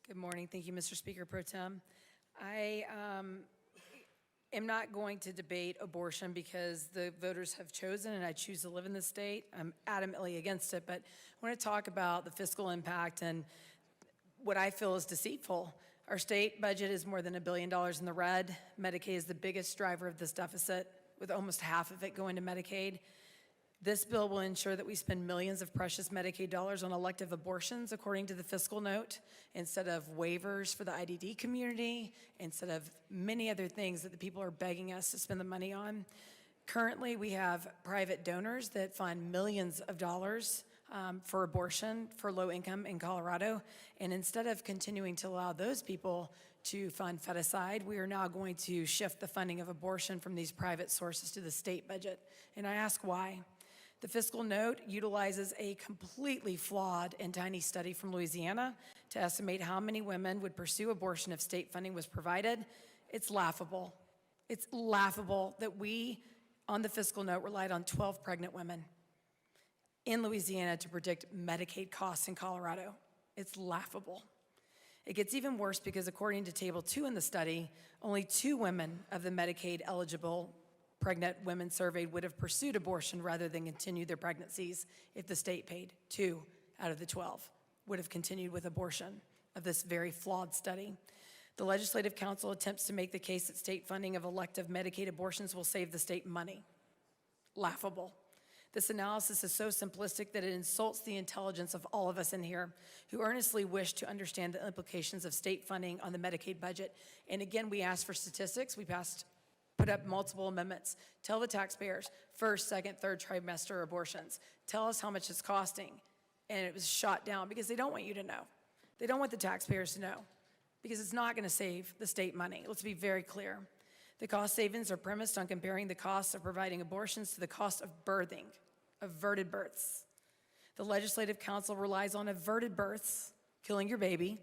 Good morning. Thank you, Mr. Speaker Pro Tem. I am not going to debate abortion because the voters have chosen and I choose to live in this state. I'm adamantly against it, but I want to talk about the fiscal impact and what I feel is deceitful. Our state budget is more than $1 billion in the red. Medicaid is the biggest driver of this deficit, with almost half of it going to Medicaid. This bill will ensure that we spend millions of precious Medicaid dollars on elective abortions, according to the fiscal note, instead of waivers for the IDD community, instead of many other things that the people are begging us to spend the money on. Currently, we have private donors that fund millions of dollars for abortion for low income in Colorado. And instead of continuing to allow those people to fund feticide, we are now going to shift the funding of abortion from these private sources to the state budget. And I ask why. The fiscal note utilizes a completely flawed and tiny study from Louisiana to estimate how many women would pursue abortion if state funding was provided. It's laughable. It's laughable that we, on the fiscal note, relied on 12 pregnant women in Louisiana to predict Medicaid costs in Colorado. It's laughable. It gets even worse because according to Table 2 in the study, only 2 women of the Medicaid eligible pregnant women surveyed would have pursued abortion rather than continue their pregnancies if the state paid. 2 out of the 12 would have continued with abortion of this very flawed study. The Legislative Council attempts to make the case that state funding of elective Medicaid abortions will save the state money. Laughable. This analysis is so simplistic that it insults the intelligence of all of us in here who earnestly wish to understand the implications of state funding on the Medicaid budget. And again, we asked for statistics. We put up multiple amendments. Tell the taxpayers, first, second, third trimester abortions. Tell us how much it's costing. And it was shot down because they don't want you to know. They don't want the taxpayers to know because it's not gonna save the state money. Let's be very clear. The cost savings are premised on comparing the costs of providing abortions to the cost of birthing, averted births. The Legislative Council relies on averted births, killing your baby,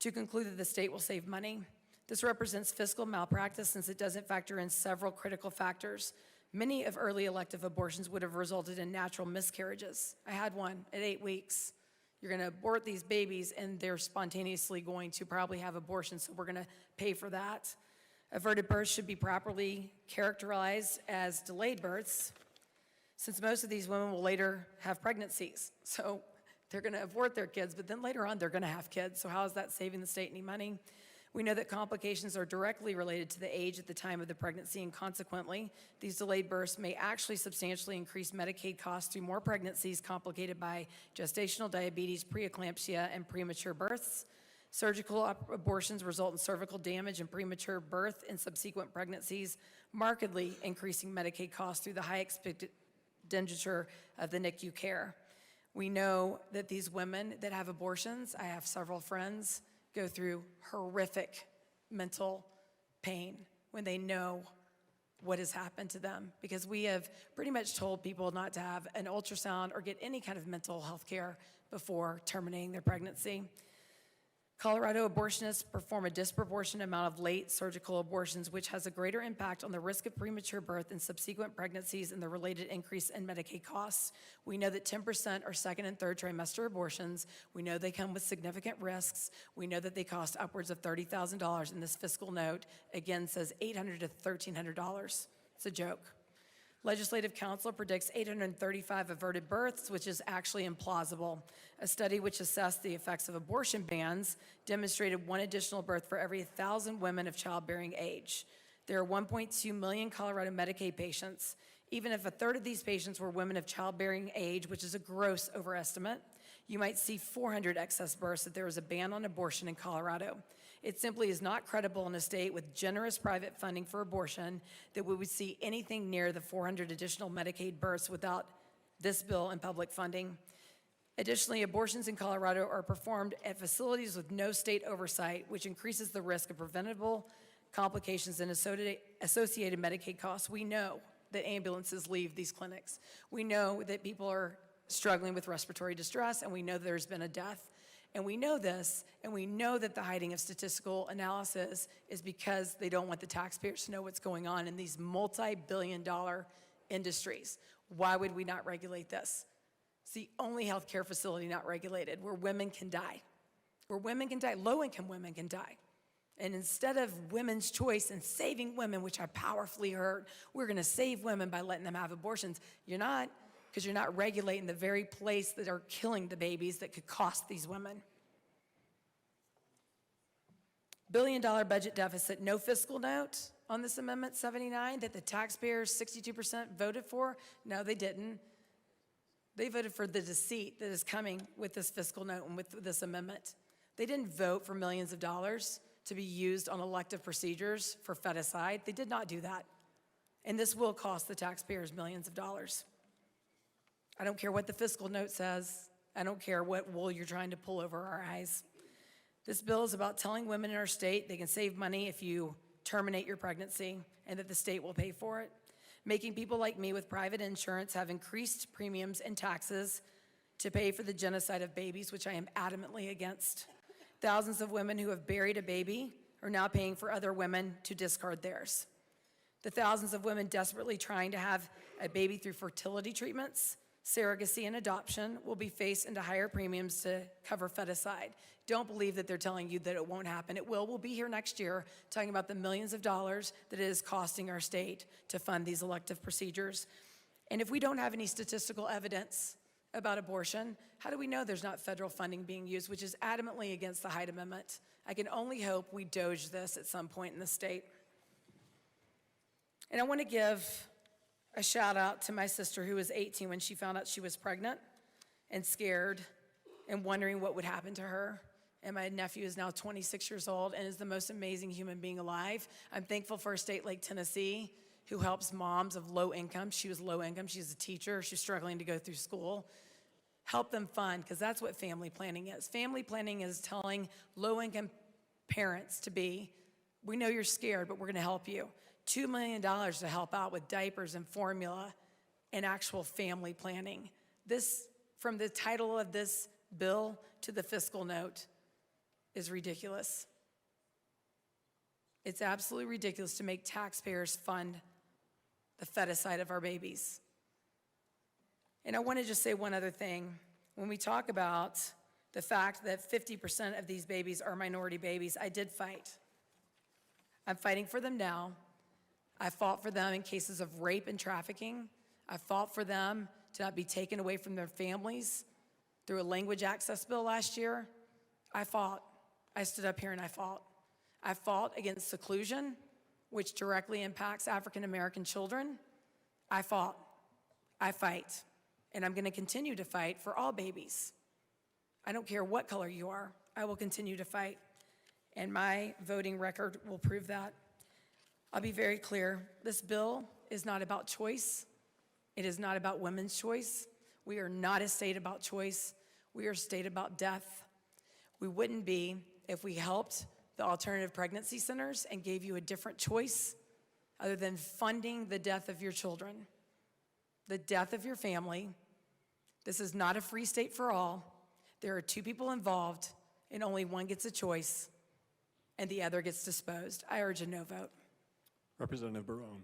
to conclude that the state will save money. This represents fiscal malpractice since it doesn't factor in several critical factors. Many of early elective abortions would have resulted in natural miscarriages. I had one at 8 weeks. You're gonna abort these babies and they're spontaneously going to probably have abortions, so we're gonna pay for that. Averted births should be properly characterized as delayed births, since most of these women will later have pregnancies. So they're gonna abort their kids, but then later on they're gonna have kids. So how is that saving the state any money? We know that complications are directly related to the age at the time of the pregnancy, and consequently, these delayed births may actually substantially increase Medicaid costs through more pregnancies complicated by gestational diabetes, preeclampsia, and premature births. Surgical abortions result in cervical damage and premature birth and subsequent pregnancies, markedly increasing Medicaid costs through the high expenditure of the NICU care. We know that these women that have abortions, I have several friends, go through horrific mental pain when they know what has happened to them, because we have pretty much told people not to have an ultrasound or get any kind of mental health care before terminating their pregnancy. Colorado abortionists perform a disproportionate amount of late surgical abortions, which has a greater impact on the risk of premature birth and subsequent pregnancies and the related increase in Medicaid costs. We know that 10% are second and third trimester abortions. We know they come with significant risks. We know that they cost upwards of $30,000, and this fiscal note, again, says $800 to $1,300. It's a joke. Legislative Council predicts 835 averted births, which is actually implausible. A study which assessed the effects of abortion bans demonstrated 1 additional birth for every 1,000 women of childbearing age. There are 1.2 million Colorado Medicaid patients. Even if a third of these patients were women of childbearing age, which is a gross overestimate, you might see 400 excess births if there was a ban on abortion in Colorado. It simply is not credible in a state with generous private funding for abortion that we would see anything near the 400 additional Medicaid births without this bill and public funding. Additionally, abortions in Colorado are performed at facilities with no state oversight, which increases the risk of preventable complications and associated Medicaid costs. We know that ambulances leave these clinics. We know that people are struggling with respiratory distress, and we know there's been a death. And we know this, and we know that the hiding of statistical analysis is because they don't want the taxpayers to know what's going on in these multi-billion-dollar industries. Why would we not regulate this? It's the only healthcare facility not regulated where women can die. where women can die, low-income women can die. And instead of women's choice and saving women, which I powerfully heard, we're going to save women by letting them have abortions. You're not, because you're not regulating the very place that are killing the babies that could cost these women. Billion-dollar budget deficit, no fiscal note on this Amendment 79 that the taxpayers, 62% voted for? No, they didn't. They voted for the deceit that is coming with this fiscal note and with this amendment. They didn't vote for millions of dollars to be used on elective procedures for feticide. They did not do that. And this will cost the taxpayers millions of dollars. I don't care what the fiscal note says. I don't care what wool you're trying to pull over our eyes. This bill is about telling women in our state they can save money if you terminate your pregnancy and that the state will pay for it. Making people like me with private insurance have increased premiums and taxes to pay for the genocide of babies, which I am adamantly against. Thousands of women who have buried a baby are now paying for other women to discard theirs. The thousands of women desperately trying to have a baby through fertility treatments, surrogacy, and adoption will be faced into higher premiums to cover feticide. Don't believe that they're telling you that it won't happen. It will. We'll be here next year talking about the millions of dollars that it is costing our state to fund these elective procedures. And if we don't have any statistical evidence about abortion, how do we know there's not federal funding being used, which is adamantly against the Hyde Amendment? I can only hope we doge this at some point in the state. And I want to give a shout out to my sister who was 18 when she found out she was pregnant and scared and wondering what would happen to her. And my nephew is now 26 years old and is the most amazing human being alive. I'm thankful for a state like Tennessee who helps moms of low income. She was low income, she's a teacher, she's struggling to go through school. Help them fund, because that's what family planning is. Family planning is telling low income parents to be, we know you're scared, but we're gonna help you. $2 million to help out with diapers and formula and actual family planning. This, from the title of this bill to the fiscal note, is ridiculous. It's absolutely ridiculous to make taxpayers fund the feticide of our babies. And I want to just say one other thing. When we talk about the fact that 50% of these babies are minority babies, I did fight. I'm fighting for them now. I fought for them in cases of rape and trafficking. I fought for them to not be taken away from their families through a language access bill last year. I fought. I stood up here and I fought. I fought against seclusion, which directly impacts African American children. I fought. I fight. And I'm going to continue to fight for all babies. I don't care what color you are. I will continue to fight. And my voting record will prove that. I'll be very clear. This bill is not about choice. It is not about women's choice. We are not a state about choice. We are a state about death. We wouldn't be if we helped the alternative pregnancy centers and gave you a different choice other than funding the death of your children, the death of your family. This is not a free state for all. There are two people involved, and only one gets a choice, and the other gets disposed. I urge a no vote. Representative Barone.